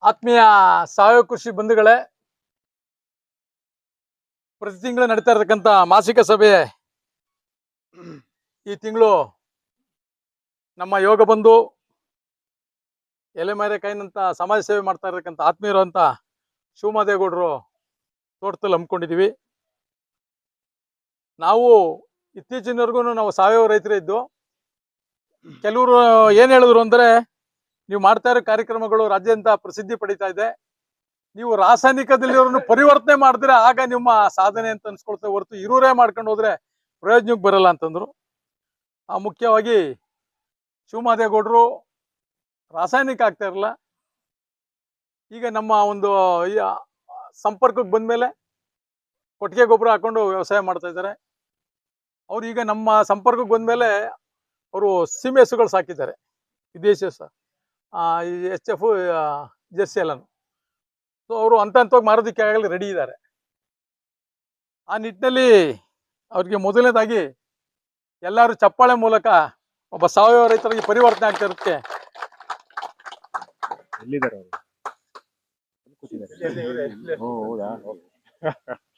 ಆತ್ಮೀಯ ಸಾವಯವ ಕೃಷಿ ಬಂಧುಗಳೇ, ಪ್ರತಿ ತಿಂಗಳು ನಡೀತಾ ಇರತಕ್ಕಂಥ ಮಾಸಿಕ ಸಭೆ ಈ ತಿಂಗಳು ನಮ್ಮ ಯೋಗ ಬಂಧು ಎಲೆಮರೆಕಾಯಿನಂತ ಸಮಾಜ ಸೇವೆ ಮಾಡ್ತಾ ಇರತಕ್ಕಂಥ ಆತ್ಮೀಯರು ಅಂತ ಶಿವಮಾದೇಗೌಡರು ತೋಟದಲ್ಲಿ ಹಮ್ಮಿಕೊಂಡಿದ್ದೀವಿ. ನಾವು ಇತ್ತೀಚಿನವರೆಗೂ ನಾವು ಸಾವಯವ ರೈತರೇ ಇದ್ದು, ಕೆಲವರು ಏನು ಹೇಳಿದ್ರು ಅಂದರೆ, ನೀವು ಮಾಡ್ತಾ ಇರೋ ಕಾರ್ಯಕ್ರಮಗಳು ರಾಜ್ಯಾದ್ಯಂತ ಪ್ರಸಿದ್ಧಿ ಪಡಿತಾ ಇದೆ, ನೀವು ರಾಸಾಯನಿಕದಲ್ಲಿರೋರನ್ನು ಪರಿವರ್ತನೆ ಮಾಡಿದ್ರೆ ಆಗ ನಿಮ್ಮ ಸಾಧನೆ ಅಂತ ಅನ್ಸ್ಕೊಳ್ತೇವೆ ಹೊರತು ಇರೋರೇ ಮಾಡ್ಕೊಂಡು ಹೋದ್ರೆ ಪ್ರಯೋಜನಕ್ಕೆ ಬರಲ್ಲ ಅಂತಂದ್ರು. ಮುಖ್ಯವಾಗಿ ಶಿವಮಾದೇಗೌಡರು ರಾಸಾಯನಿಕ ಆಗ್ತಾ ಇರಲ್ಲ, ಈಗ ನಮ್ಮ ಒಂದು ಸಂಪರ್ಕಕ್ಕೆ ಬಂದ್ಮೇಲೆ ಕೊಟ್ಟಿಗೆ ಗೊಬ್ಬರ ಹಾಕೊಂಡು ವ್ಯವಸಾಯ ಮಾಡ್ತಾ ಇದ್ದಾರೆ. ಅವ್ರು ಈಗ ನಮ್ಮ ಸಂಪರ್ಕಕ್ಕೆ ಬಂದ್ಮೇಲೆ ಅವರು ಸೀಮೆ ಹಸುಗಳು ಸಾಕಿದ್ದಾರೆ, ವಿದೇಶಿ HF ಜರ್ಸಿ ಎಲ್ಲನು. ಸೊ ಅವರು ಹಂತವಾಗಿ ಮಾರೋದಕ್ಕೆ ಆಗಲಿ ರೆಡಿ ಇದ್ದಾರೆ. ಆ ನಿಟ್ಟಿನಲ್ಲಿ ಅವ್ರಿಗೆ ಮೊದಲನೇದಾಗಿ ಎಲ್ಲರೂ ಚಪ್ಪಾಳೆ ಮೂಲಕ ಒಬ್ಬ ಸಾವಯವ ರೈತರಿಗೆ ಪರಿವರ್ತನೆ ಆಗ್ತಾ ಇರೋದಕ್ಕೆ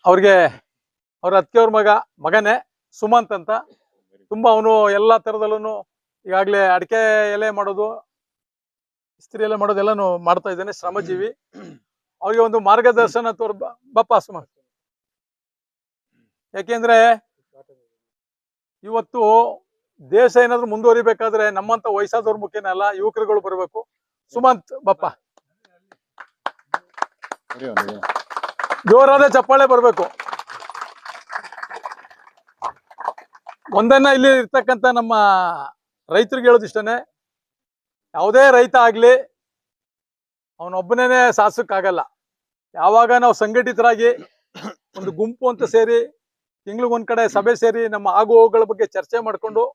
ಅವ್ರಿಗೆ ಅವ್ರ ಅತ್ತಿಗೆಯವ್ರ ಮಗನೇ ಸುಮಂತ್ ಅಂತ, ತುಂಬಾ ಅವನು ಎಲ್ಲಾ ತರದಲ್ಲೂ ಈಗಾಗಲೇ ಅಡಿಕೆ ಎಲೆ ಮಾಡೋದು, ಇಸ್ತ್ರಿ ಎಲೆ ಮಾಡೋದು ಎಲ್ಲಾನು ಮಾಡ್ತಾ ಇದ್ದಾನೆ, ಶ್ರಮಜೀವಿ. ಅವ್ರಿಗೆ ಒಂದು ಮಾರ್ಗದರ್ಶನ ಬಪ್ಪ ಸುಮಂತ್. ಯಾಕೆಂದ್ರೆ ಇವತ್ತು ದೇಶ ಏನಾದ್ರು ಮುಂದುವರಿಬೇಕಾದ್ರೆ ನಮ್ಮಂತ ವಯಸ್ಸಾದವ್ರ ಮುಖ್ಯನೇ ಅಲ್ಲ, ಯುವಕರುಗಳು ಬರಬೇಕು. ಸುಮಂತ್ ಬಪ್ಪ, ಜೋರಾದ ಚಪ್ಪಾಳೆ ಬರ್ಬೇಕು. ಒಂದನ್ನ ಇಲ್ಲಿ ಇರ್ತಕ್ಕಂಥ ನಮ್ಮ ರೈತರಿಗೆ ಹೇಳೋದು ಇಷ್ಟನೇ, ಯಾವುದೇ ರೈತ ಆಗ್ಲಿ ಅವನೊಬ್ಬನೇ ಸಾಧಿಸಕ್ಕಾಗಲ್ಲ. ಯಾವಾಗ ನಾವು ಸಂಘಟಿತರಾಗಿ ಒಂದು ಗುಂಪು ಅಂತ ಸೇರಿ ತಿಂಗಳಿಗೊಂದ್ ಕಡೆ ಸಭೆ ಸೇರಿ ನಮ್ಮ ಆಗು ಹೋಗುಗಳ ಬಗ್ಗೆ ಚರ್ಚೆ ಮಾಡ್ಕೊಂಡು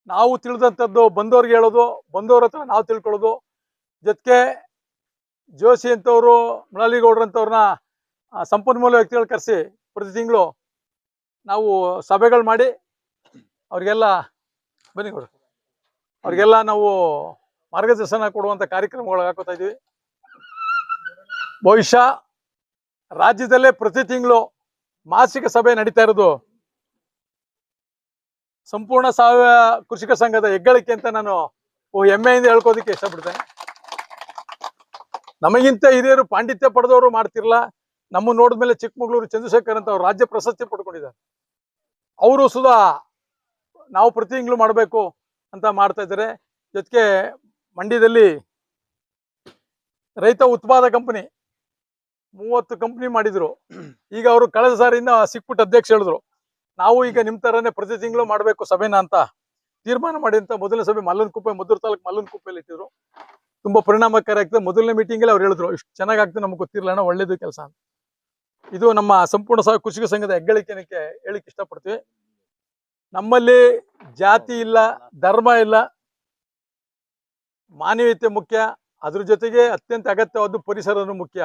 ನಾವು ತಿಳಿದಂಥದ್ದು ಬಂದವ್ರಿಗೆ ಹೇಳೋದು, ಬಂದವ್ರ ಹತ್ರ ನಾವು ತಿಳ್ಕೊಳ್ಳೋದು, ಜೊತೆಗೆ ಜೋಶಿ ಅಂತವ್ರು, ಮುರಳಿಗೌಡ್ರಂತವ್ರನ್ನ ಸಂಪನ್ಮೂಲ ವ್ಯಕ್ತಿಗಳು ಕರೆಸಿ ಪ್ರತಿ ತಿಂಗಳು ನಾವು ಸಭೆಗಳು ಮಾಡಿ ಅವ್ರಿಗೆಲ್ಲ ಬನ್ನಿಗೌಡ್ರು ಅವ್ರಿಗೆಲ್ಲ ನಾವು ಮಾರ್ಗದರ್ಶನ ಕೊಡುವಂತ ಕಾರ್ಯಕ್ರಮಗಳು ಹಾಕೋತಾ ಇದೀವಿ. ಬಹುಶಃ ರಾಜ್ಯದಲ್ಲೇ ಪ್ರತಿ ತಿಂಗಳು ಮಾಸಿಕ ಸಭೆ ನಡೀತಾ ಇರೋದು ಸಂಪೂರ್ಣ ಸಾವಯವ ಕೃಷಿಕ ಸಂಘದ ಹೆಗ್ಗಳಿಕೆ ಅಂತ ನಾನು ಹೆಮ್ಮೆಯಿಂದ ಹೇಳ್ಕೋದಕ್ಕೆ ಇಷ್ಟಪಡ್ತೇನೆ. ನಮಗಿಂತ ಹಿರಿಯರು ಪಾಂಡಿತ್ಯ ಪಡೆದವರು ಮಾಡ್ತಿರ್ಲ. ನಮ್ಮ ನೋಡಿದ್ಮೇಲೆ ಚಿಕ್ಕಮಗಳೂರು ಚಂದ್ರಶೇಖರ್ ಅಂತ ಅವ್ರು ರಾಜ್ಯ ಪ್ರಶಸ್ತಿ ಪಡ್ಕೊಂಡಿದ್ದಾರೆ. ಅವರು ಸುಧಾ ನಾವು ಪ್ರತಿ ತಿಂಗಳು ಮಾಡಬೇಕು ಅಂತ ಮಾಡ್ತಾ ಇದ್ದಾರೆ. ಜೊತೆಗೆ ಮಂಡ್ಯದಲ್ಲಿ ರೈತ ಉತ್ಪಾದ ಕಂಪನಿ 30 ಕಂಪನಿ ಮಾಡಿದ್ರು. ಈಗ ಅವರು ಕಳೆದ ಸಾರಿಯಿಂದ ಸಿಕ್ಬಿಟ್ಟು ಅಧ್ಯಕ್ಷ ಹೇಳಿದ್ರು, ನಾವು ಈಗ ನಿಮ್ ತರನೇ ಪ್ರತಿ ತಿಂಗಳು ಮಾಡಬೇಕು ಸಭೆನ ಅಂತ ತೀರ್ಮಾನ ಮಾಡಿ ಅಂತ ಮೊದಲನೇ ಸಭೆ ಮಲ್ಲನಕುಪ್ಪೆ, ಮದ್ದೂರು ತಾಲೂಕು ಮಲ್ಲನಕುಪ್ಪೆಯಲ್ಲಿ ಇಟ್ಟಿದ್ರು. ತುಂಬಾ ಪರಿಣಾಮಕಾರಿ ಆಗ್ತದೆ. ಮೊದಲನೇ ಮೀಟಿಂಗ್ ಅಲ್ಲಿ ಅವ್ರು ಹೇಳಿದ್ರು, ಇಷ್ಟು ಚೆನ್ನಾಗಿ ಆಗ್ತದೆ, ನಮ್ಗೆ ಗೊತ್ತಿರಲಿಲ್ಲ, ಒಳ್ಳೇದು ಕೆಲಸ ಅಂತ. ಇದು ನಮ್ಮ ಸಂಪೂರ್ಣ ಸಾವಯವ ಕೃಷಿಕ ಸಂಘದ ಹೆಗ್ಗಳಿಕೆನಕ್ಕೆ ಹೇಳಿಕ್ ಇಷ್ಟಪಡ್ತೀವಿ. ನಮ್ಮಲ್ಲಿ ಜಾತಿ ಇಲ್ಲ, ಧರ್ಮ ಇಲ್ಲ, ಮಾನವೀಯತೆ ಮುಖ್ಯ, ಅದ್ರ ಜೊತೆಗೆ ಅತ್ಯಂತ ಅಗತ್ಯವಾದ ಪರಿಸರನು ಮುಖ್ಯ.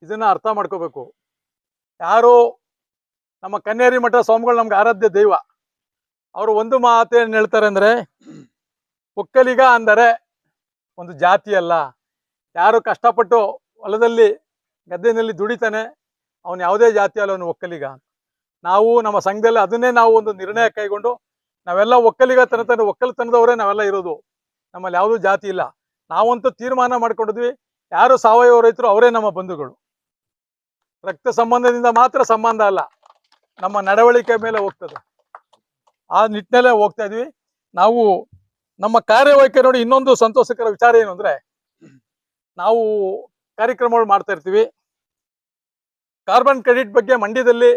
ಇದನ್ನ ಅರ್ಥ ಮಾಡ್ಕೋಬೇಕು. ಯಾರು ನಮ್ಮ ಕನ್ನೇರಿ ಮಠ ಸ್ವಾಮಿಗಳು ನಮ್ಗೆ ಆರಾಧ್ಯ ದೈವ. ಅವರು ಒಂದು ಮಾತೇನು ಹೇಳ್ತಾರೆ ಅಂದ್ರೆ, ಒಕ್ಕಲಿಗ ಅಂದರೆ ಒಂದು ಜಾತಿ ಅಲ್ಲ, ಯಾರು ಕಷ್ಟಪಟ್ಟು ಹೊಲದಲ್ಲಿ ಗದ್ದೆನಲ್ಲಿ ದುಡಿತಾನೆ ಅವನು ಯಾವುದೇ ಜಾತಿ ಅಲ್ಲ, ಅವನು ಒಕ್ಕಲಿಗ. ನಾವು ನಮ್ಮ ಸಂಘದಲ್ಲಿ ಅದನ್ನೇ ನಾವು ಒಂದು ನಿರ್ಣಯ ಕೈಗೊಂಡು ನಾವೆಲ್ಲ ಒಕ್ಕಲಿತನದವರೇ ನಾವೆಲ್ಲ ಇರೋದು, ನಮ್ಮಲ್ಲಿ ಯಾವುದೂ ಜಾತಿ ಇಲ್ಲ. ನಾವಂತೂ ತೀರ್ಮಾನ ಮಾಡ್ಕೊಂಡಿದ್ವಿ, ಯಾರು ಸಾವಯವ ರೈತರು ಅವರೇ ನಮ್ಮ ಬಂಧುಗಳು. ರಕ್ತ ಸಂಬಂಧದಿಂದ ಮಾತ್ರ ಸಂಬಂಧ ಅಲ್ಲ, ನಮ್ಮ ನಡವಳಿಕೆ ಮೇಲೆ ಹೋಗ್ತದೆ. ಆ ನಿಟ್ಟಿನಲ್ಲೇ ಹೋಗ್ತಾ ಇದ್ವಿ ನಾವು. ನಮ್ಮ ಕಾರ್ಯವೈಖರಿ ನೋಡಿ ಇನ್ನೊಂದು ಸಂತೋಷಕರ ವಿಚಾರ ಏನು ಅಂದ್ರೆ, ನಾವು ಕಾರ್ಯಕ್ರಮಗಳು ಮಾಡ್ತಾ ಇರ್ತೀವಿ. ಕಾರ್ಬನ್ ಕ್ರೆಡಿಟ್ ಬಗ್ಗೆ ಮಂಡ್ಯದಲ್ಲಿ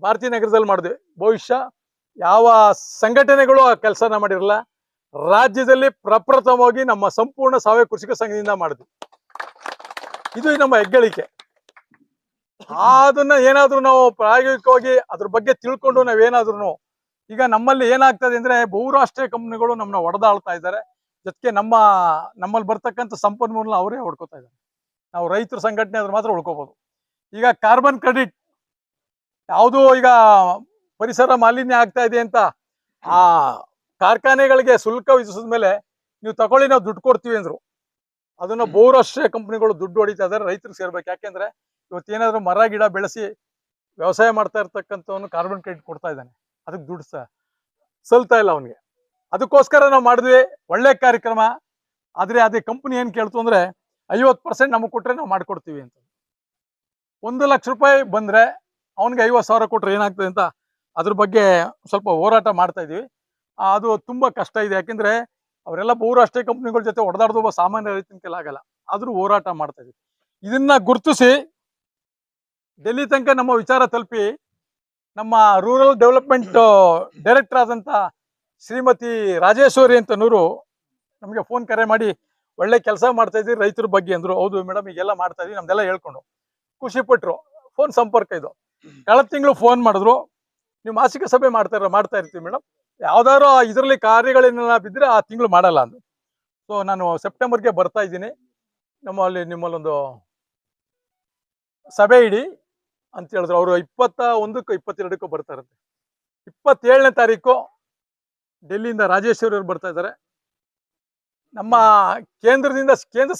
ಭಾರತೀಯ ನಗರದಲ್ಲಿ ಮಾಡಿದ್ವಿ. ಬಹುಶಃ ಯಾವ ಸಂಘಟನೆಗಳು ಆ ಕೆಲಸನ ಮಾಡಿರಲ್ಲ. ರಾಜ್ಯದಲ್ಲಿ ಪ್ರಪ್ರಥಮವಾಗಿ ನಮ್ಮ ಸಂಪೂರ್ಣ ಸಾವಯವ ಕೃಷಿಕ ಸಂಘದಿಂದ ಮಾಡಿದ್ವಿ. ಇದು ನಮ್ಮ ಹೆಗ್ಗಳಿಕೆ. ಅದನ್ನ ಏನಾದ್ರೂ ನಾವು ಪ್ರಾಯೋಗಿಕವಾಗಿ ಅದ್ರ ಬಗ್ಗೆ ತಿಳ್ಕೊಂಡು ನಾವೇನಾದ್ರೂ, ಈಗ ನಮ್ಮಲ್ಲಿ ಏನಾಗ್ತದೆ ಅಂದ್ರೆ, ಬಹುರಾಷ್ಟ್ರೀಯ ಕಂಪನಿಗಳು ನಮ್ಮನ್ನ ಹೊಡೆದಾಳ್ತಾ ಇದ್ದಾರೆ. ಜೊತೆಗೆ ನಮ್ಮಲ್ಲಿ ಬರ್ತಕ್ಕಂಥ ಸಂಪನ್ಮೂಲ ಅವರೇ ಹೊಡ್ಕೋತಾ ಇದ್ದಾರೆ. ನಾವು ರೈತರ ಸಂಘಟನೆ ಅದ್ರ ಮಾತ್ರ ಉಳ್ಕೋಬಹುದು. ಈಗ ಕಾರ್ಬನ್ ಕ್ರೆಡಿಟ್ ಯಾವುದು ಈಗ ಪರಿಸರ ಮಾಲಿನ್ಯ ಆಗ್ತಾ ಇದೆ ಅಂತ ಆ ಕಾರ್ಖಾನೆಗಳಿಗೆ ಶುಲ್ಕ ವಿಧಿಸಿದ ಮೇಲೆ ನೀವು ತಗೊಳ್ಳಿ, ನಾವು ದುಡ್ಡು ಕೊಡ್ತೀವಿ ಅಂದ್ರು. ಅದನ್ನ ಬಹುರಾಷ್ಟ್ರೀಯ ಕಂಪನಿಗಳು ದುಡ್ಡು ಹೊಡಿತಾ ಇದಾರೆ, ರೈತರಿಗೆ ಸೇರ್ಬೇಕು. ಯಾಕೆಂದ್ರೆ ಇವತ್ತೇನಾದ್ರು ಮರ ಗಿಡ ಬೆಳೆಸಿ ವ್ಯವಸಾಯ ಮಾಡ್ತಾ ಇರ್ತಕ್ಕಂಥವನು ಕಾರ್ಬನ್ ಕ್ರೆಡಿಟ್ ಕೊಡ್ತಾ ಇದ್ದಾನೆ, ಅದಕ್ಕೆ ದುಡ್ಡು ಸಲ್ತಾ ಇಲ್ಲ ಅವನಿಗೆ. ಅದಕ್ಕೋಸ್ಕರ ನಾವು ಮಾಡಿದ್ವಿ ಒಳ್ಳೆ ಕಾರ್ಯಕ್ರಮ. ಆದ್ರೆ ಅದೇ ಕಂಪನಿ ಏನ್ ಕೇಳ್ತು ಅಂದ್ರೆ 50% ನಮಗೆ ಕೊಟ್ರೆ ನಾವು ಮಾಡ್ಕೊಡ್ತೀವಿ ಅಂತ. 1 ಲಕ್ಷ ರೂಪಾಯಿ ಬಂದ್ರೆ ಅವನಿಗೆ 50,000 ಕೊಟ್ರೆ ಏನಾಗ್ತದೆ ಅಂತ ಅದ್ರ ಬಗ್ಗೆ ಸ್ವಲ್ಪ ಹೋರಾಟ ಮಾಡ್ತಾ ಇದೀವಿ. ಅದು ತುಂಬಾ ಕಷ್ಟ ಇದೆ. ಯಾಕೆಂದ್ರೆ ಅವರೆಲ್ಲ ಬಹುರಾಷ್ಟ್ರೀಯ ಕಂಪನಿಗಳ ಜೊತೆ ಹೊಡೆದಾಡೋದು ಒಬ್ಬ ಸಾಮಾನ್ಯ ರೈತನ ಕೈಲಿ ಆಗಲ್ಲ. ಆದ್ರೂ ಹೋರಾಟ ಮಾಡ್ತಾ ಇದೀವಿ. ಇದನ್ನ ಗುರುತಿಸಿ ಡೆಲ್ಲಿ ತನಕ ನಮ್ಮ ವಿಚಾರ ತಲುಪಿ ನಮ್ಮ ರೂರಲ್ ಡೆವಲಪ್ಮೆಂಟ್ ಡೈರೆಕ್ಟರ್ ಆದಂತ ಶ್ರೀಮತಿ ರಾಜೇಶ್ವರಿ ಅಂತನೂರು ನಮಗೆ ಫೋನ್ ಕರೆ ಮಾಡಿ ಒಳ್ಳೆ ಕೆಲಸ ಮಾಡ್ತಾ ಇದ್ರಿ ರೈತರ ಬಗ್ಗೆ ಅಂದ್ರು. ಹೌದು ಮೇಡಮ್, ಈಗೆಲ್ಲ ಮಾಡ್ತಾ ಇದೀವಿ ನಮ್ದೆಲ್ಲ ಹೇಳ್ಕೊಂಡು ಖುಷಿ ಪಟ್ರು. ಫೋನ್ ಸಂಪರ್ಕ ಇದು. ಕಳೆದ ತಿಂಗಳು ಫೋನ್ ಮಾಡಿದ್ರು, ನೀವು ಮಾಸಿಕ ಸಭೆ ಮಾಡ್ತಾ ಇರ್ತೀವಿ ಮೇಡಮ್, ಯಾವ್ದಾರು ಇದರಲ್ಲಿ ಕಾರ್ಯಗಳೇನೆಲ್ಲ ಬಿದ್ದರೆ ಆ ತಿಂಗಳು ಮಾಡಲ್ಲ ಅಂದ್ರು. ಸೊ ನಾನು ಸೆಪ್ಟೆಂಬರ್ಗೆ ಬರ್ತಾ ಇದ್ದೀನಿ, ನಿಮ್ಮಲ್ಲೊಂದು ಸಭೆ ಇಡಿ ಅಂತ ಹೇಳಿದ್ರು. ಅವರು 21ಕ್ಕೂ 22ಕ್ಕೂ ಬರ್ತಾ ಇರುತ್ತೆ. 27ನೇ ತಾರೀಕು ಡೆಲ್ಲಿಯಿಂದ ರಾಜೇಶ್ವರಿ ಅವರು ಬರ್ತಾ ಇದ್ದಾರೆ. ನಮ್ಮ ಕೇಂದ್ರ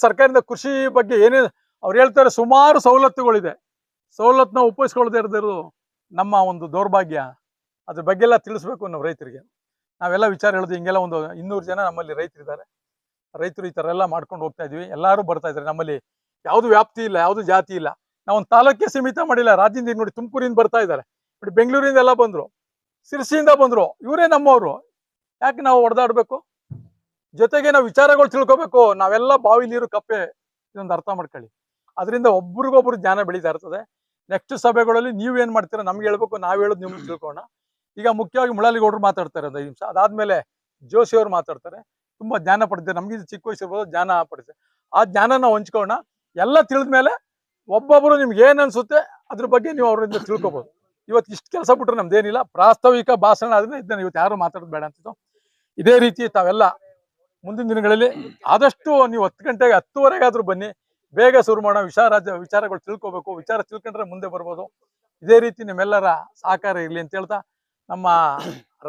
ಸರ್ಕಾರದಿಂದ ಕೃಷಿ ಬಗ್ಗೆ ಏನೇನು ಅವ್ರು ಹೇಳ್ತಾರೆ, ಸುಮಾರು ಸವಲತ್ತುಗಳಿದೆ. ಸವಲತ್ತನ್ನ ಉಪಯೋಗಿಸ್ಕೊಳ್ದೇ ಇರೋದು ನಮ್ಮ ಒಂದು ದೌರ್ಭಾಗ್ಯ. ಅದ್ರ ಬಗ್ಗೆ ಎಲ್ಲ ತಿಳಿಸ್ಬೇಕು ನಾವು ರೈತರಿಗೆ. ನಾವೆಲ್ಲ ವಿಚಾರ ಹೇಳೋದು ಹಿಂಗೆಲ್ಲ ಒಂದು 200 ಜನ ನಮ್ಮಲ್ಲಿ ರೈತರಿದ್ದಾರೆ. ರೈತರು ಈ ಥರ ಎಲ್ಲ ಮಾಡ್ಕೊಂಡು ಹೋಗ್ತಾ ಇದ್ವಿ. ಎಲ್ಲರೂ ಬರ್ತಾ ಇದ್ದಾರೆ. ನಮ್ಮಲ್ಲಿ ಯಾವುದು ವ್ಯಾಪ್ತಿ ಇಲ್ಲ, ಯಾವುದು ಜಾತಿ ಇಲ್ಲ. ನಾವೊಂದು ತಾಲೂಕಿಗೆ ಸೀಮಿತ ಮಾಡಿಲ್ಲ. ರಾಜ್ಯದಿಂದ ನೋಡಿ ತುಮಕೂರಿಂದ ಬರ್ತಾ ಇದ್ದಾರೆ, ನೋಡಿ ಬೆಂಗಳೂರಿಂದ ಎಲ್ಲ ಬಂದ್ರು, ಸಿರ್ಸಿಯಿಂದ ಬಂದ್ರು. ಇವರೇ ನಮ್ಮವರು. ಯಾಕೆ ನಾವು ಹೊಡೆದಾಡ್ಬೇಕು? ಜೊತೆಗೆ ನಾವು ವಿಚಾರಗಳು ತಿಳ್ಕೊಬೇಕು. ನಾವೆಲ್ಲ ಬಾವಿ ನೀರು ಕಪ್ಪೆ, ಇದೊಂದು ಅರ್ಥ ಮಾಡ್ಕೊಳ್ಳಿ. ಅದರಿಂದ ಒಬ್ರಿಗೊಬ್ರು ಜ್ಞಾನ ಬೆಳೀತಾ ಇರ್ತದೆ. ನೆಕ್ಸ್ಟ್ ಸಭೆಗಳಲ್ಲಿ ನೀವು ಏನ್ ಮಾಡ್ತೀರಾ ನಮ್ಗೆ ಹೇಳ್ಬೇಕು, ನಾವ್ ಹೇಳೋದು ನಿಮ್ಗೆ ತಿಳ್ಕೋಣ. ಈಗ ಮುಖ್ಯವಾಗಿ ಮುಳಾಲಿಗೌಡರು ಮಾತಾಡ್ತಾರೆ 5 ನಿಮಿಷ. ಅದಾದ್ಮೇಲೆ ಜೋಶಿ ಅವರು ಮಾತಾಡ್ತಾರೆ. ತುಂಬಾ ಜ್ಞಾನ ಪಡ್ತಾರೆ. ನಮ್ಗೆ ಚಿಕ್ಕ ವಯಸ್ಸಿರ್ಬೋದು, ಜ್ಞಾನ ಪಡ್ತಾರೆ. ಆ ಜ್ಞಾನ ನಾವು ಹಂಚ್ಕೋಣ. ಎಲ್ಲ ತಿಳಿದ್ಮೇಲೆ ಒಬ್ಬೊಬ್ರು ನಿಮ್ಗೆ ಏನ್ ಅನ್ಸುತ್ತೆ ಅದ್ರ ಬಗ್ಗೆ ನೀವು ಅವರಿಂದ ತಿಳ್ಕೊಬಹುದು. ಇವತ್ತು ಇಷ್ಟು ಕೆಲಸ ಬಿಟ್ರೆ ನಮ್ದೇನಿಲ್ಲ. ಪ್ರಾಸ್ತಾವಿಕ ಭಾಷಣ ಆದ್ರೆ ಇದನ್ನ ಇವತ್ತು ಯಾರು ಮಾತಾಡೋದು ಬೇಡ ಅಂತಿದ್ದು. ಇದೇ ರೀತಿ ತಾವೆಲ್ಲ ಮುಂದಿನ ದಿನಗಳಲ್ಲಿ ಆದಷ್ಟು ನೀವು 10 ಗಂಟೆಗೆ 10:15 ಬನ್ನಿ. ಬೇಗ ಶುರು ಮಾಡೋಣ. ವಿಚಾರಗಳು ತಿಳ್ಕೊಬೇಕು. ವಿಚಾರ ತಿಳ್ಕೊಂಡ್ರೆ ಮುಂದೆ ಬರ್ಬೋದು. ಇದೇ ರೀತಿ ನಿಮ್ಮೆಲ್ಲರ ಸಹಕಾರ ಇರಲಿ ಅಂತ ಹೇಳ್ತಾ, ನಮ್ಮ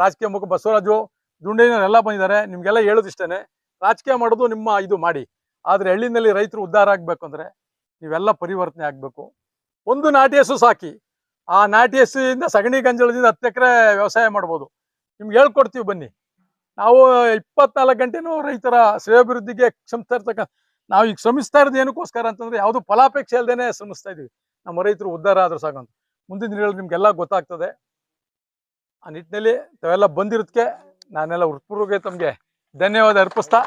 ರಾಜಕೀಯ ಮುಖ ಬಸವರಾಜು ದುಂಡೇನವರೆಲ್ಲ ಬಂದಿದ್ದಾರೆ. ನಿಮ್ಗೆಲ್ಲ ಹೇಳೋದಿಷ್ಟೇನೆ, ರಾಜಕೀಯ ಮಾಡೋದು ನಿಮ್ಮ ಇದು ಮಾಡಿ. ಆದ್ರೆ ಹಳ್ಳಿನಲ್ಲಿ ರೈತರು ಉದ್ಧಾರ ಆಗ್ಬೇಕು ಅಂದ್ರೆ ನೀವೆಲ್ಲ ಪರಿವರ್ತನೆ ಆಗ್ಬೇಕು. ಒಂದು ನಾಟಿ ಹಸು ಸಾಕಿ, ಆ ನಾಟಿ ಹಸುವಿಂದ ಸಗಣಿ ಗಂಜಲದಿಂದ 10 ಎಕರೆ ವ್ಯವಸಾಯ ಮಾಡ್ಬೋದು. ನಿಮ್ಗೆ ಹೇಳ್ಕೊಡ್ತೀವಿ ಬನ್ನಿ. ನಾವು 24 ಗಂಟೆನೂ ರೈತರ ಶ್ರೇಯೋಭಿವೃದ್ಧಿಗೆ ಶ್ರಮಿಸ್ತಾ ಇರ್ತಕ್ಕ. ನಾವು ಈಗ ಶ್ರಮಿಸ್ತಾ ಇರೋದು ಏನಕ್ಕೋಸ್ಕರ ಅಂತಂದ್ರೆ ಯಾವುದು ಫಲಾಪೇಕ್ಷೆ ಅಲ್ದೇನೆ ಶ್ರಮಿಸ್ತಾ ಇದೀವಿ. ನಮ್ಮ ರೈತರು ಉದ್ಧಾರ ಆದ್ರೂ ಸಾಕಂತ. ಮುಂದಿನ ದಿನಗಳಲ್ಲಿ ನಿಮ್ಗೆಲ್ಲ ಗೊತ್ತಾಗ್ತದೆ. ಆ ನಿಟ್ಟಿನಲ್ಲಿ ತಾವೆಲ್ಲ ಬಂದಿರೋದಕ್ಕೆ ನಾನೆಲ್ಲ ಹೃತ್ಪೂರ್ವಕ ತಮ್ಗೆ ಧನ್ಯವಾದ ಅರ್ಪಿಸ್ತಾ,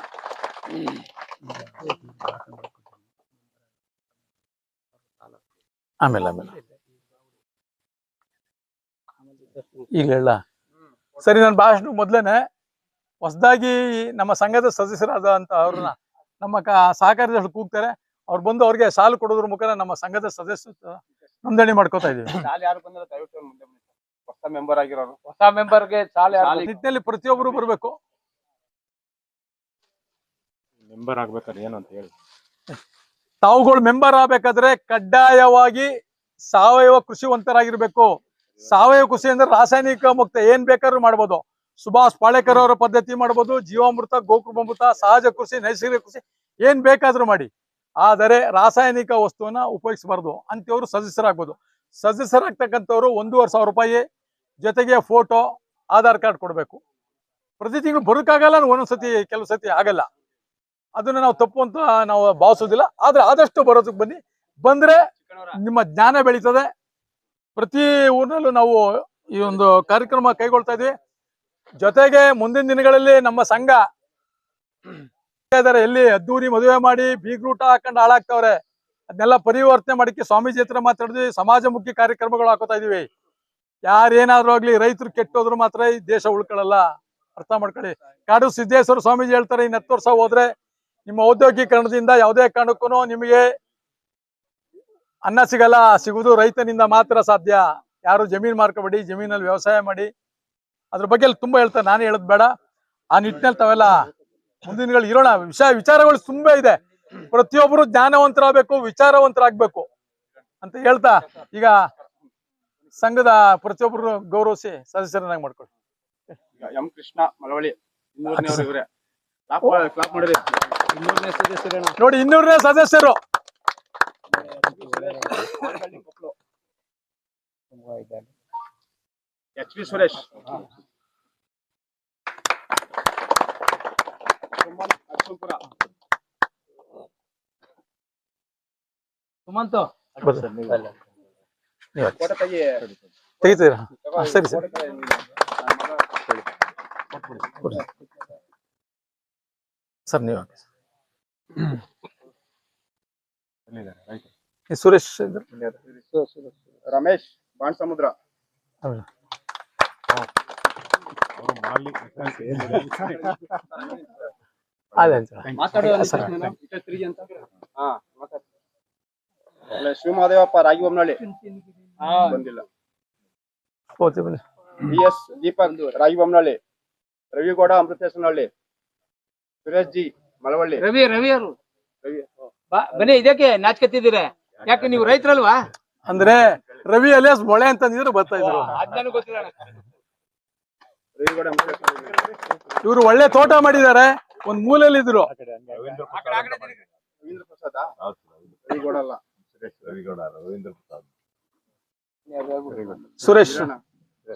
ಆಮೇಲೆ ಈಗ ಹೇಳ ಸರಿ. ನನ್ನ ಭಾಷಣ ಮೊದ್ಲೇನೆ ಹೊಸದಾಗಿ ನಮ್ಮ ಸಂಘದ ಸದಸ್ಯರಾದ ಅಂತ ಅವ್ರನ್ನ ನಮ್ಮ ಸಹಕಾರದಲ್ಲಿ ಕೂಗ್ತಾರೆ. ಅವ್ರು ಬಂದು ಅವ್ರಿಗೆ ಸಾಲು ಕೊಡೋದ್ರ ಮುಖಾಂತರ ನಮ್ಮ ಸಂಘದ ಸದಸ್ಯ ನೋಂದಣಿ ಮಾಡ್ಕೋತಾ ಇದೀವಿ. ಹೊಸ ಮೆಂಬರ್ಗೆ ನಿಟ್ಟಿನಲ್ಲಿ ಪ್ರತಿಯೊಬ್ಬರು ಬರ್ಬೇಕು. ಮೆಂಬರ್ ಆಗ್ಬೇಕಾದ್ರೆ ಏನು ಅಂತ ಹೇಳಿ. ತಾವುಗಳು ಮೆಂಬರ್ ಆಗ್ಬೇಕಾದ್ರೆ ಕಡ್ಡಾಯವಾಗಿ ಸಾವಯವ ಕೃಷಿವಂತರಾಗಿರ್ಬೇಕು. ಸಾವಯವ ಕೃಷಿ ಅಂದ್ರೆ ರಾಸಾಯನಿಕ ಮುಕ್ತ, ಏನ್ ಬೇಕಾದ್ರೂ ಮಾಡ್ಬೋದು. ಸುಭಾಷ್ ಪಾಳೇಕರ್ ಅವರ ಪದ್ಧತಿ ಮಾಡ್ಬೋದು, ಜೀವಾಮೃತ, ಗೋಕೃಪಾಮೃತ, ಸಹಜ ಕೃಷಿ, ನೈಸರ್ಗಿಕ ಕೃಷಿ, ಏನ್ ಬೇಕಾದ್ರೂ ಮಾಡಿ. ಆದರೆ ರಾಸಾಯನಿಕ ವಸ್ತುವನ್ನ ಉಪಯೋಗಿಸಬಾರ್ದು. ಅಂತವ್ರು ಸದಸ್ಯರಾಗ್ಬೋದು. ಸದಸ್ಯರಾಗ್ತಕ್ಕಂಥವ್ರು 1,500 ರೂಪಾಯಿ ಜೊತೆಗೆ ಫೋಟೋ, ಆಧಾರ್ ಕಾರ್ಡ್ ಕೊಡ್ಬೇಕು. ಪ್ರತಿ ತಿಂಗಳು ಬರೋಕ್ಕಾಗಲ್ಲ, ಒಂದೊಂದ್ಸತಿ ಕೆಲವು ಸತಿ ಆಗಲ್ಲ. ಅದನ್ನ ನಾವು ತಪ್ಪು ಅಂತ ನಾವು ಭಾವಿಸೋದಿಲ್ಲ. ಆದ್ರೆ ಆದಷ್ಟು ಬರೋದಕ್ಕೆ ಬನ್ನಿ. ಬಂದ್ರೆ ನಿಮ್ಮ ಜ್ಞಾನ ಬೆಳೀತದೆ. ಪ್ರತಿ ಊರಿನಲ್ಲೂ ನಾವು ಈ ಒಂದು ಕಾರ್ಯಕ್ರಮ ಕೈಗೊಳ್ತಾ ಇದ್ವಿ. ಜೊತೆಗೆ ಮುಂದಿನ ದಿನಗಳಲ್ಲಿ ನಮ್ಮ ಸಂಘ ಎಲ್ಲಿ ಅದ್ದೂರಿ ಮದುವೆ ಮಾಡಿ ಬೀಗ್ರೂಟ ಹಾಕೊಂಡು ಹಾಳಾಗ್ತವ್ರೆ, ಅದನ್ನೆಲ್ಲ ಪರಿವರ್ತನೆ ಮಾಡಕ್ಕೆ ಸ್ವಾಮೀಜಿ ಹತ್ರ ಮಾತಾಡಿದ್ವಿ. ಸಮಾಜಮುಖಿ ಕಾರ್ಯಕ್ರಮಗಳು ಹಾಕೋತಾ ಇದೀವಿ. ಯಾರೇನಾದ್ರೂ ಆಗ್ಲಿ, ರೈತರು ಕೆಟ್ಟೋದ್ರು ಮಾತ್ರ ಈ ದೇಶ ಉಳ್ಕೊಳ್ಳಲ್ಲ. ಅರ್ಥ ಮಾಡ್ಕೊಳ್ಳಿ. ಕಾಡು ಸಿದ್ದೇಶ್ವರ ಸ್ವಾಮೀಜಿ ಹೇಳ್ತಾರೆ, ಇನ್ನು 10 ವರ್ಷ ಹೋದ್ರೆ ನಿಮ್ಮ ಔದ್ಯೋಗೀಕರಣದಿಂದ ಯಾವುದೇ ಕಾರಣಕ್ಕೂ ನಿಮಗೆ ಅನ್ನ ಸಿಗಲ್ಲ. ಸಿಗುವುದು ರೈತನಿಂದ ಮಾತ್ರ ಸಾಧ್ಯ. ಯಾರು ಜಮೀನ್ ಮಾರ್ಕೋಬೇಡಿ, ಜಮೀನಲ್ಲಿ ವ್ಯವಸಾಯ ಮಾಡಿ. ಅದ್ರ ಬಗ್ಗೆ ತುಂಬಾ ಹೇಳ್ತಾರೆ, ನಾನೇ ಹೇಳೋದ್ ಬೇಡ. ಆ ನಿಟ್ಟಿನಲ್ಲಿ ತಾವೆಲ್ಲ ಮುಂದಿನ ದಿನಗಳು ಇರೋಣ. ವಿಚಾರಗಳು ತುಂಬಾ ಇದೆ. ಪ್ರತಿಯೊಬ್ಬರು ಜ್ಞಾನವಂತರಾಗಬೇಕು, ವಿಚಾರವಂತರಾಗ್ಬೇಕು ಅಂತ ಹೇಳ್ತಾ, ಈಗ ಸಂಘದ ಪ್ರತಿಯೊಬ್ಬರು ಗೌರವಿಸಿ ಸದಸ್ಯರನ್ನಾಗಿ ಮಾಡ್ಕೊಳ್ಳಿ. ಎಂ ಕೃಷ್ಣ ಮಳವಳ್ಳಿ, 200 ಕ್ಲಾಪ್ ಮಾಡಿರಿ. ನೋಡಿ 200ನೇ ಸದಸ್ಯರು. H V Suresh, Arshupura, Sumanth photo ತೆಗಿ. ತೆಗಿತೀರಾ? ಸರಿ ಸರಿ. ಸರ್ ನೀವು ಹಾಕಿ. ಈ ಸುರೇಶ್ ಇದ್ರು. ರಮೇಶ್ ಬಾಣಸಮುದ್ರ, ಹೌದು. ಅವರು ಮಾಡ್ಲಿ ಅದೇ ಸರ್. ಶಿವಮಹಾದೇವಪ್ಪ ರಾಗಿಬೊಮ್ಮನಹಳ್ಳಿ ಬಂದಿಲ್ಲ. ಹೋಗ್ತೀವಿ ಬನ್ನಿ. B S Deepak Ragibommanahalli, Ravigowda Amruteshwaranahalli, Suresh G Malavalli. Ravi ಅವರು ಬನ್ನಿ. ಇದಕ್ಕೆ ನಾಚ್ಕತ್ತಿದ್ದೀರಾ? ಯಾಕೆ ನೀವು ರೈತರಲ್ವಾ? ಅಂದ್ರೆ ರವಿ ಅಲಿಯಾಸ್ ಮೊಳೆ ಅಂತಂದಿದ್ರು ಬರ್ತಾ ಇದ್ರು. ಅದ್ ನನಗೆ ಗೊತ್ತಿಲ್ಲ. ರವಿಗೌಡ ಅಮೃತೇಶ್ವರನಹಳ್ಳಿ. ಇವರು ಒಳ್ಳೆ ತೋಟ ಮಾಡಿದ್ದಾರೆ. ಒಂದ್ ಮೂಲೆಯಲ್ಲಿ ಇದ್ರು. ರವೀಂದ್ರ ಪ್ರಸಾದ, ರವಿಗೌಡ ಅಲ್ಲ, ಸುರೇಶ್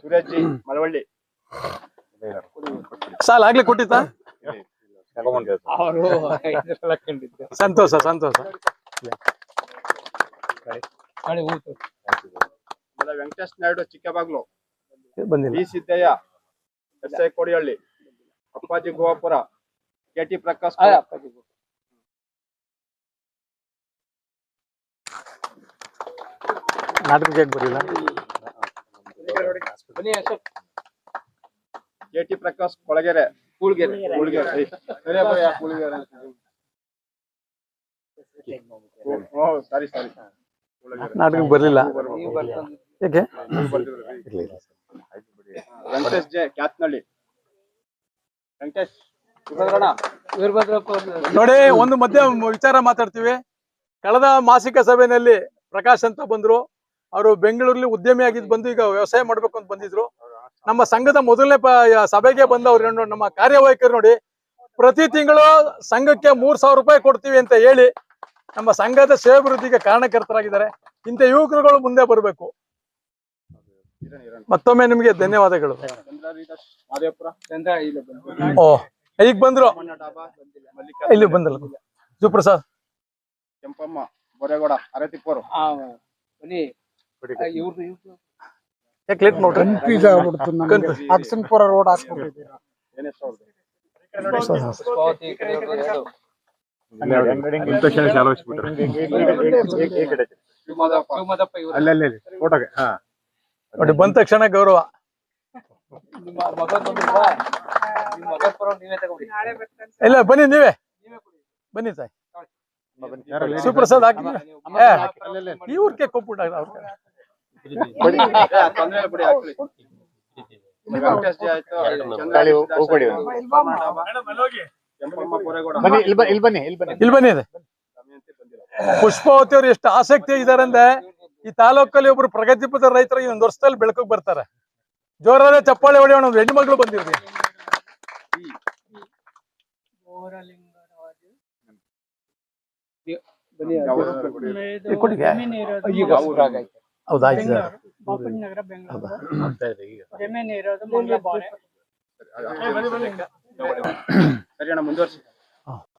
ಸುರೇಶ್ ಜಿ ಮಳವಳ್ಳಿ. ಸಾಲ ಆಗ್ಲೇ ಕೊಟ್ಟಿತ್ತ? ಅವರು ಸಂತೋಷ ಸಂತೋಷ. ವೆಂಕಟೇಶ್ ನಾಯ್ಡು ಚಿಕ್ಕಬಾಗ್ಲು, ಬಂದಿಲ್ಲ. B Siddaiah S I Kodihalli, Appaji Govapura, K T Prakash, ನಾಟಕಕ್ಕೆ ಯಾಕೆ ಬರಲಿಲ್ಲ? ಬನ್ನಿ ಅಶೋಕ್. K T Prakash Kolagere, Koolgere. ಸಾರಿ ನಾಟಕಕ್ಕೆ ಬರಲಿಲ್ಲ ನೀವು ಬರ್ತಾನೆ. ಯಾಕೆ? ವೆಂಕಟೇಶ್ ಜೆ ಕ್ಯಾತ್ನಳ್ಳಿ, ವೆಂಕಟೇಶ್ ವೀರಭದ್ರಪ್ಪ ನೋಡಿ, ಒಂದು ಮಧ್ಯ ವಿಚಾರ ಮಾತಾಡ್ತೀವಿ. ಕಳೆದ ಮಾಸಿಕ ಸಭೆಯಲ್ಲಿ ಪ್ರಕಾಶ್ ಅಂತ ಬಂದ್ರು. ಅವರು ಬೆಂಗಳೂರಲ್ಲಿ ಉದ್ಯಮಿ ಆಗಿದ್ದು ಬಂದು ಈಗ ವ್ಯವಸಾಯ ಮಾಡ್ಬೇಕು ಅಂತ ಬಂದಿದ್ರು. ನಮ್ಮ ಸಂಘದ ಮೊದಲನೇ ಸಭೆಗೆ ಬಂದವ್ರು ನಮ್ಮ ಕಾರ್ಯವೈಖರಿ ನೋಡಿ. ಪ್ರತಿ ತಿಂಗಳು ಸಂಘಕ್ಕೆ 3,000 ರೂಪಾಯಿ ಕೊಡ್ತೀವಿ ಅಂತ ಹೇಳಿ ನಮ್ಮ ಸಂಘದ ಸೇವಾಭಿವೃದ್ಧಿಗೆ ಕಾರಣಕರ್ತರಾಗಿದ್ದಾರೆ. ಇಂಥ ಯುವಕರುಗಳು ಮುಂದೆ ಬರಬೇಕು. ಮತ್ತೊಮ್ಮೆ ನಿಮಗೆ ಧನ್ಯವಾದಗಳು. ಮಾದೇವಪುರ, ಓ, ಈಗ ಬಂದ್ರು. ಡಾಬಾ, ಇಲ್ಲಿ ಬಂದಲ್ಲ ಸುಪ್ರಸಾದ್, ಕೆಂಪಮ್ಮ ಬೋರೇಗೌಡ, ಅರತಿಪುರ. ಬನ್ನಿ. ಇವ್ರದ್ದು ಯಾಕೆ ಲೇಟ್ ಮಾಡ್ರಿ? ಅಗಸನ್ಪುರ ರೋಡ್ ಹಾಕ್ಬಿಟ್ಟಿದ್ದೀರಾ? ಶಿವಮೊಗ್ಗಪ್ಪ ಇವ್ರು. ಫೋಟೋಗೆ ನೋಡಿ, ಬಂದ ತಕ್ಷಣ ಗೌರವ. ನಿಮ್ಮ ಮಗ ಬಂದಿಲ್ವಾ? ನಿಮ್ಮ ಮಗ ಬರೋ ನೀವೇ ತಗೊಬಿಡಿ. ಇಲ್ಲ ಬನ್ನಿ, ನೀವೇ ಬನ್ನಿ ತಾಯಿ. ಸುಪ್ರಸಾದ್ ಹಾಕಿ ಇವ್ರಿಗೆ ಕೊಟ್ಬಿಟ್ಟ. ತೊಂದ್ರೆ ಇಲ್ಲ ಬಿಡಿ, ಹಾಕ್ಲಿ. ವೆಂಕಟೇಶ್ ಜಿ ಆಯ್ತು, ಕೆಂಪಮ್ಮ ಬೋರೇಗೌಡ. ಇಲ್ಲಿ ಬನ್ನಿ ಇದೆ. ಪುಷ್ಪಾವತಿ ಅವ್ರು ಎಷ್ಟು ಆಸಕ್ತಿ ಇದಾರೆ ಅಂದ್ರೆ, ಈ ತಾಲೂಕಲ್ಲಿ ಒಬ್ರು ಪ್ರಗತಿಪರ ರೈತರು ಈ 1 ವರ್ಷದಲ್ಲಿ ಬೆಳಕಿಗೆ ಬರ್ತಾರೆ. ಜೋರಾದ ಚಪ್ಪಾಳೆ ಹೊಡೆಯೋಣ. ಒಂದು ಹೆಣ್ಮಗಳು ಬಂದಿರ್ತೀವಿ. ಹೌದಾ? ಆಯ್ತು ಸರ್. ಬಾಪೂಜಿನಗರ, ಬೆಂಗಳೂರು. ಜಮೀನು ಇರೋದು ಮಂಗ್ಲಬಾರೆ. ಸರಿ ಅಣ್ಣ, ಮುಂದುವರ್ಸಿ.